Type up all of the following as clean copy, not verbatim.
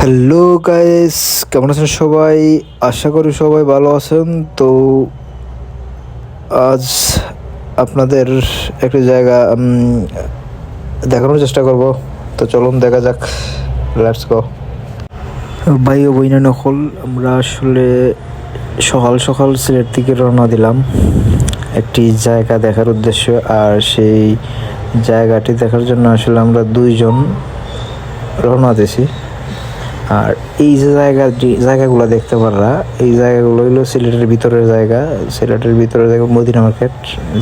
Hello guys, কেমন আছেন সবাই? আশা করি সবাই ভালো আছেন। তো আজ আপনাদের একটা জায়গা দেখানোর চেষ্টা করব। তো চলুন দেখা যাক, লেটস গো। ভাই ও বইনা নকল, আমরা আসলে সকাল সকাল সিলেট থেকে রওনা দিলাম একটি জায়গা দেখার উদ্দেশ্যে। আর সেই জায়গাটি দেখার জন্য আসলে আমরা দুইজন রওনা দিয়েছি। আর এই যে জায়গাগুলো দেখতে পাররা, এই জায়গাগুলো হইলো সিলেটের ভিতরের জায়গা। সিলেটের ভিতরের জায়গা মদিনা মার্কেট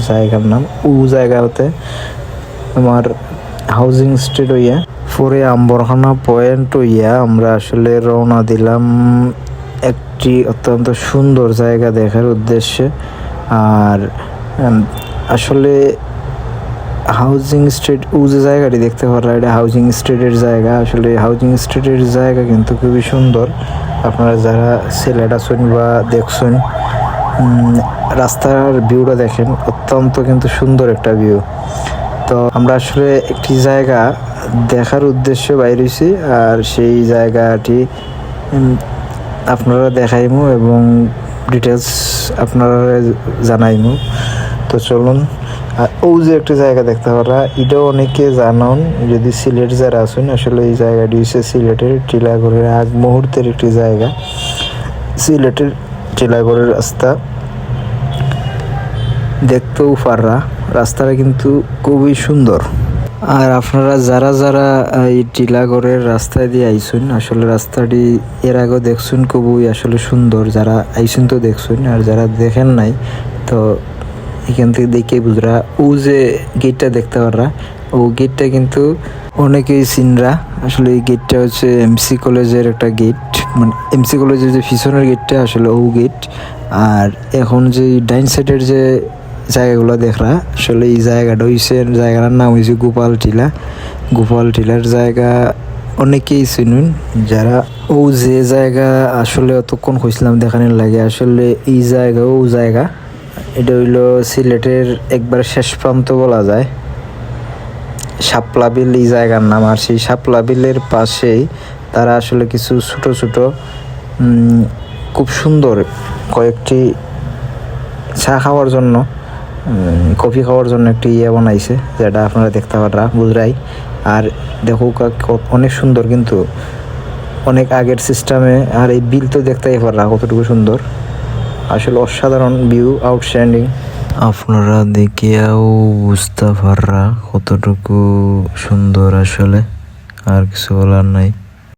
জায়গার নাম। ও জায়গাতে আমার হাউজিং স্ট্রিট হইয়া পরে আম্বরখানা পয়েন্ট হইয়া আমরা আসলে রওনা দিলাম একটি অত্যন্ত সুন্দর জায়গা দেখার উদ্দেশ্যে। আর আসলে হাউজিং স্ট্রিট ও যে জায়গাটি দেখতে পারা, এটা হাউজিং স্ট্রিটের জায়গা। আসলে হাউজিং স্ট্রিটের জায়গা কিন্তু খুবই সুন্দর। আপনারা যারা সিলেট আছেন বা দেখছেন, রাস্তার ভিউটা দেখেন, অত্যন্ত কিন্তু সুন্দর একটা ভিউ। তো আমরা আসলে একটি জায়গা দেখার উদ্দেশ্যে বাইর হইছি, আর সেই জায়গাটি আপনারা দেখাইমু এবং ডিটেলস আপনারা জানাইমু। তো চলুন। আর ও যে একটা জায়গা দেখতে পারা, এটাও অনেকে জানান যদি সিলেট যারা আছেন। আসলে এই জায়গাটি হচ্ছে সিলেটের টিলাগড়ের আগ মুহূর্তের একটি জায়গা। সিলেটের টিলাগড়ের রাস্তা দেখতেও পাররা, রাস্তাটা কিন্তু খুবই সুন্দর। আর আপনারা যারা যারা এই টিলাগড়ের রাস্তায় দিয়ে আইসুন, আসলে রাস্তাটি এর আগেও দেখছুন, খুবই আসলে সুন্দর। যারা আইসুন তো দেখছুন, আর যারা দেখেন নাই তো এখান থেকে দেখে বুঝরা। ও যে গেটটা দেখতে পাররা, ও গেটটা কিন্তু অনেকেই চিনরা। আসলে এই গেটটা হচ্ছে এমসি কলেজের একটা গেট, মানে এমসি কলেজের যে পিছনের গেটটা আসলে ও গেট। আর এখন যে ডাইন সাইডের যে জায়গাগুলো দেখরা, আসলে এই জায়গাটা হইছে, জায়গাটার নাম হয়েছে গোপাল টিলা। গোপাল টিলার জায়গা অনেকেই চিনুন। যারা ও যে জায়গা আসলে অতক্ষণ খুঁজলাম দেখানোর লাগে, আসলে এই জায়গা ও জায়গা, এটা হইলো সিলেটের একবার শেষ প্রান্ত বলা যায়, শাপলা বিল এই জায়গার নাম। আর সেই শাপলা বিলের পাশেই তারা আসলে কিছু ছোট ছোট খুব সুন্দর কয়েকটি চা খাওয়ার জন্য, কফি খাওয়ার জন্য একটি ইয়ে বানাইছে, যেটা আপনারা দেখতে পারা বুঝরাই। আর দেখো অনেক সুন্দর, কিন্তু অনেক আগের সিস্টেমে। আর এই বিল তো দেখতেই পারা কতটুকু সুন্দর, আসলে অসাধারণ ভিউ, আউটস্ট্যান্ডিং। আপনারা দেখিয়াও বুঝতে পাররা কতটুকু সুন্দর আসলে, আর কিছু বলার নাই।